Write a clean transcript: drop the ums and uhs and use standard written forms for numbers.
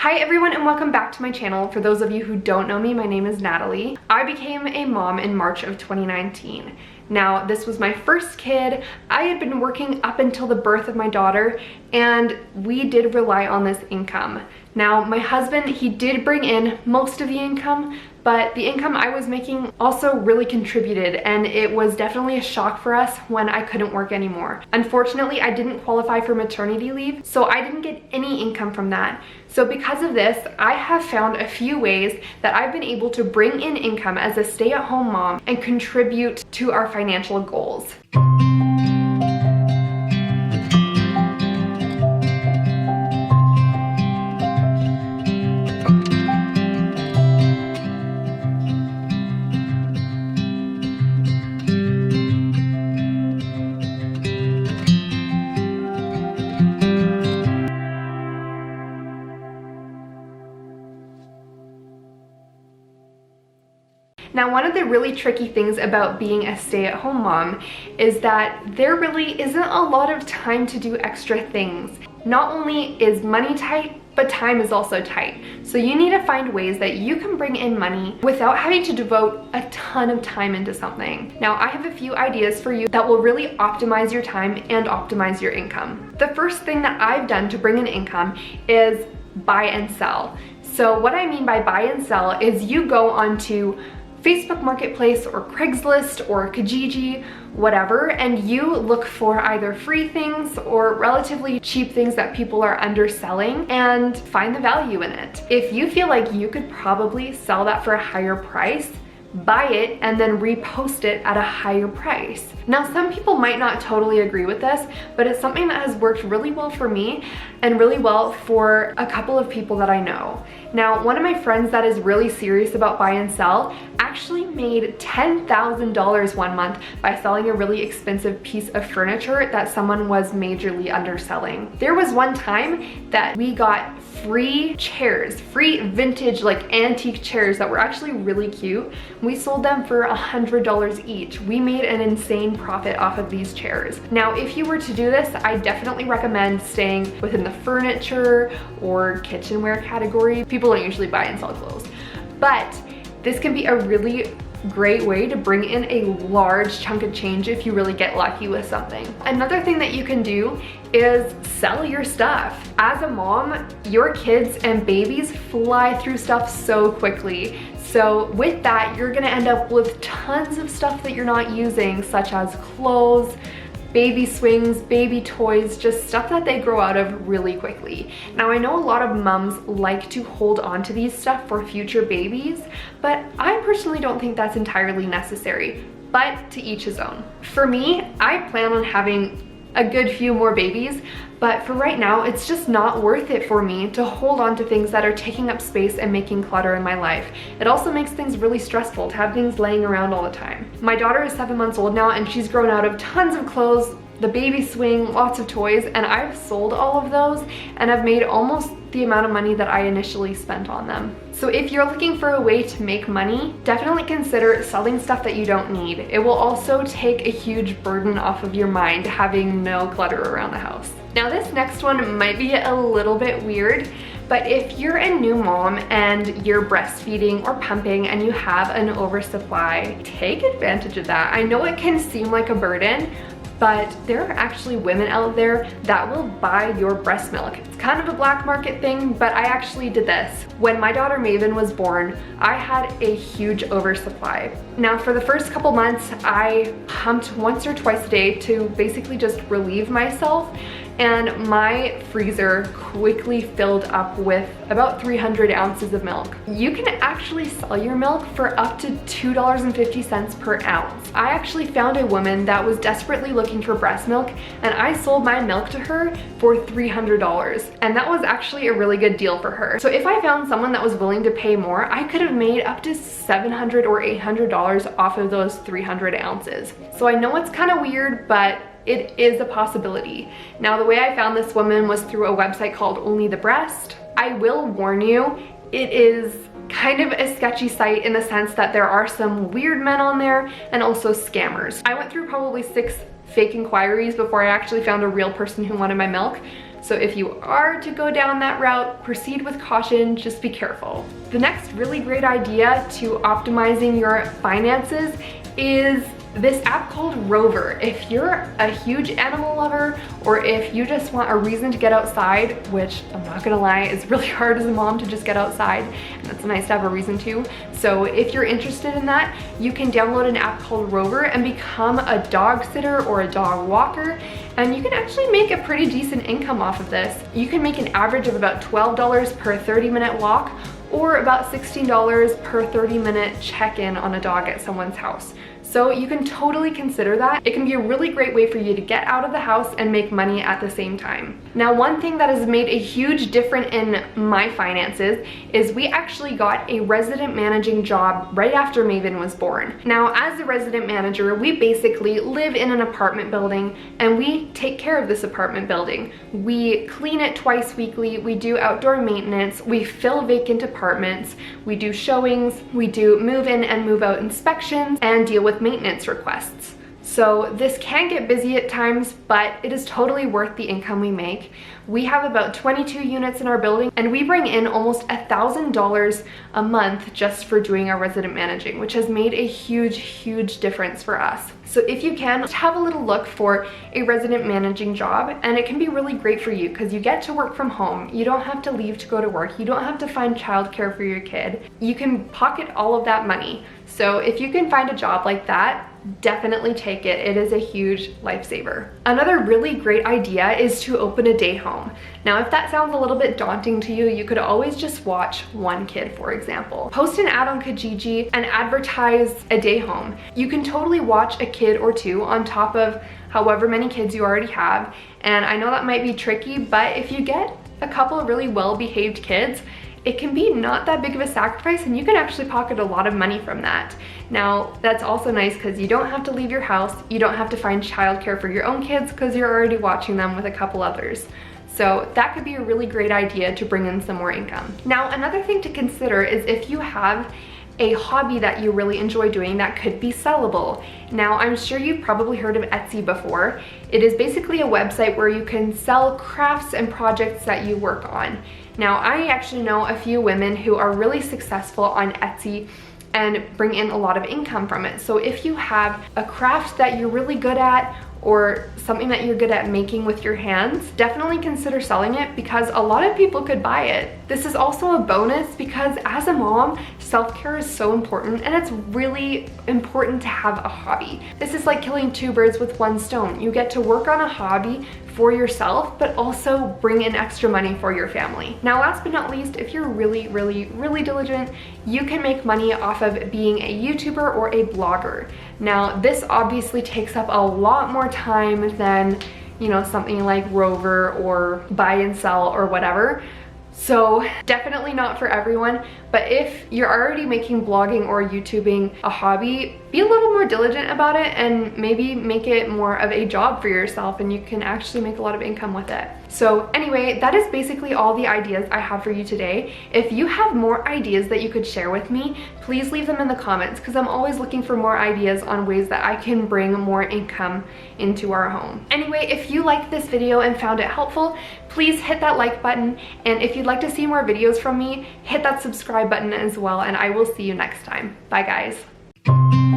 Hi everyone and welcome back to my channel. For those of you who don't know me, my name is Natalie. I became a mom in March of 2019. Now, this was my first kid. I had been working up until the birth of my daughter, and we did rely on this income. Now, my husband, he did bring in most of the income, but the income I was making also really contributed, and it was definitely a shock for us when I couldn't work anymore. Unfortunately, I didn't qualify for maternity leave, so I didn't get any income from that. So because of this, I have found a few ways that I've been able to bring in income as a stay-at-home mom and contribute to our financial goals. Now, one of the really tricky things about being a stay-at-home mom is that there really isn't a lot of time to do extra things. Not only is money tight, but time is also tight. So you need to find ways that you can bring in money without having to devote a ton of time into something. Now, I have a few ideas for you that will really optimize your time and optimize your income. The first thing that I've done to bring in income is buy and sell. So what I mean by buy and sell is you go onto Facebook Marketplace or Craigslist or Kijiji, whatever, and you look for either free things or relatively cheap things that people are underselling and find the value in it. If you feel like you could probably sell that for a higher price, buy it and then repost it at a higher price. Now, some people might not totally agree with this, but it's something that has worked really well for me and really well for a couple of people that I know. Now, one of my friends that is really serious about buy and sell actually made $10,000 one month by selling a really expensive piece of furniture that someone was majorly underselling. There was one time that we got free chairs, free vintage like antique chairs that were actually really cute. We sold them for $100 each. We made an insane profit off of these chairs. Now, if you were to do this, I definitely recommend staying within the furniture or kitchenware category. People don't usually buy and sell clothes, but this can be a really great way to bring in a large chunk of change if you really get lucky with something. Another thing that you can do is sell your stuff. As a mom, your kids and babies fly through stuff so quickly. So with that, you're gonna end up with tons of stuff that you're not using, such as clothes, baby swings, baby toys, just stuff that they grow out of really quickly. Now, I know a lot of moms like to hold on to these stuff for future babies, but I personally don't think that's entirely necessary, but to each his own. For me, I plan on having a good few more babies, but for right now, it's just not worth it for me to hold on to things that are taking up space and making clutter in my life. It also makes things really stressful to have things laying around all the time. My daughter is 7 months old now, and she's grown out of tons of clothes, the baby swing, lots of toys, and I've sold all of those and I've made almost the amount of money that I initially spent on them. So if you're looking for a way to make money, definitely consider selling stuff that you don't need. It will also take a huge burden off of your mind having no clutter around the house. Now, this next one might be a little bit weird, but if you're a new mom and you're breastfeeding or pumping and you have an oversupply, take advantage of that. I know it can seem like a burden, but there are actually women out there that will buy your breast milk. It's kind of a black market thing, but I actually did this. When my daughter Maven was born, I had a huge oversupply. Now, for the first couple months, I pumped once or twice a day to basically just relieve myself, and my freezer quickly filled up with about 300 ounces of milk. You can actually sell your milk for up to $2.50 per ounce. I actually found a woman that was desperately looking for breast milk, and I sold my milk to her for $300, and that was actually a really good deal for her. So if I found someone that was willing to pay more, I could have made up to $700 or $800 off of those 300 ounces. So I know it's kind of weird, but it is a possibility. Now, the way I found this woman was through a website called Only the Breast. I will warn you, it is kind of a sketchy site in the sense that there are some weird men on there and also scammers. I went through probably 6 fake inquiries before I actually found a real person who wanted my milk. So if you are to go down that route, proceed with caution, just be careful. The next really great idea to optimizing your finances is this app called Rover. If you're a huge animal lover, or if you just want a reason to get outside, which I'm not gonna lie, is really hard as a mom to just get outside, and it's nice to have a reason to. So if you're interested in that, you can download an app called Rover and become a dog sitter or a dog walker, and you can actually make a pretty decent income off of this. You can make an average of about $12 per 30-minute walk, or about $16 per 30-minute check-in on a dog at someone's house. So you can totally consider that. It can be a really great way for you to get out of the house and make money at the same time. Now, one thing that has made a huge difference in my finances is we actually got a resident managing job right after Maven was born. Now, as a resident manager, we basically live in an apartment building and we take care of this apartment building. We clean it twice weekly, we do outdoor maintenance, we fill vacant apartments, we do showings, we do move-in and move-out inspections, and deal with maintenance requests. So this can get busy at times, but it is totally worth the income we make. We have about 22 units in our building, and we bring in almost $1,000 a month just for doing our resident managing, which has made a huge difference for us. So if you can, have a little look for a resident managing job, and it can be really great for you because you get to work from home. You don't have to leave to go to work. You don't have to find childcare for your kid. You can pocket all of that money. So if you can find a job like that, definitely take it. It is a huge lifesaver. Another really great idea is to open a day home. Now, if that sounds a little bit daunting to you, you could always just watch one kid, for example. Post an ad on Kijiji and advertise a day home. You can totally watch a kid or two on top of however many kids you already have. And I know that might be tricky, but if you get a couple of really well-behaved kids, it can be not that big of a sacrifice, and you can actually pocket a lot of money from that. Now, that's also nice because you don't have to leave your house, you don't have to find childcare for your own kids because you're already watching them with a couple others. So that could be a really great idea to bring in some more income. Now, another thing to consider is if you have a hobby that you really enjoy doing that could be sellable. Now, I'm sure you've probably heard of Etsy before. It is basically a website where you can sell crafts and projects that you work on. Now, I actually know a few women who are really successful on Etsy and bring in a lot of income from it. So if you have a craft that you're really good at, or something that you're good at making with your hands, definitely consider selling it because a lot of people could buy it. This is also a bonus because as a mom, self-care is so important, and it's really important to have a hobby. This is like killing two birds with one stone. You get to work on a hobby for yourself, but also bring in extra money for your family. Now, last but not least, if you're really diligent, you can make money off of being a YouTuber or a blogger. Now, this obviously takes up a lot more time than, you know, something like Rover or buy and sell or whatever. So definitely not for everyone, but if you're already making blogging or YouTubing a hobby, be a little more diligent about it and maybe make it more of a job for yourself, and you can actually make a lot of income with it. So anyway, that is basically all the ideas I have for you today. If you have more ideas that you could share with me, please leave them in the comments because I'm always looking for more ideas on ways that I can bring more income into our home. Anyway, if you liked this video and found it helpful, please hit that like button, and if you'd like to see more videos from me, hit that subscribe button as well, and I will see you next time. Bye guys.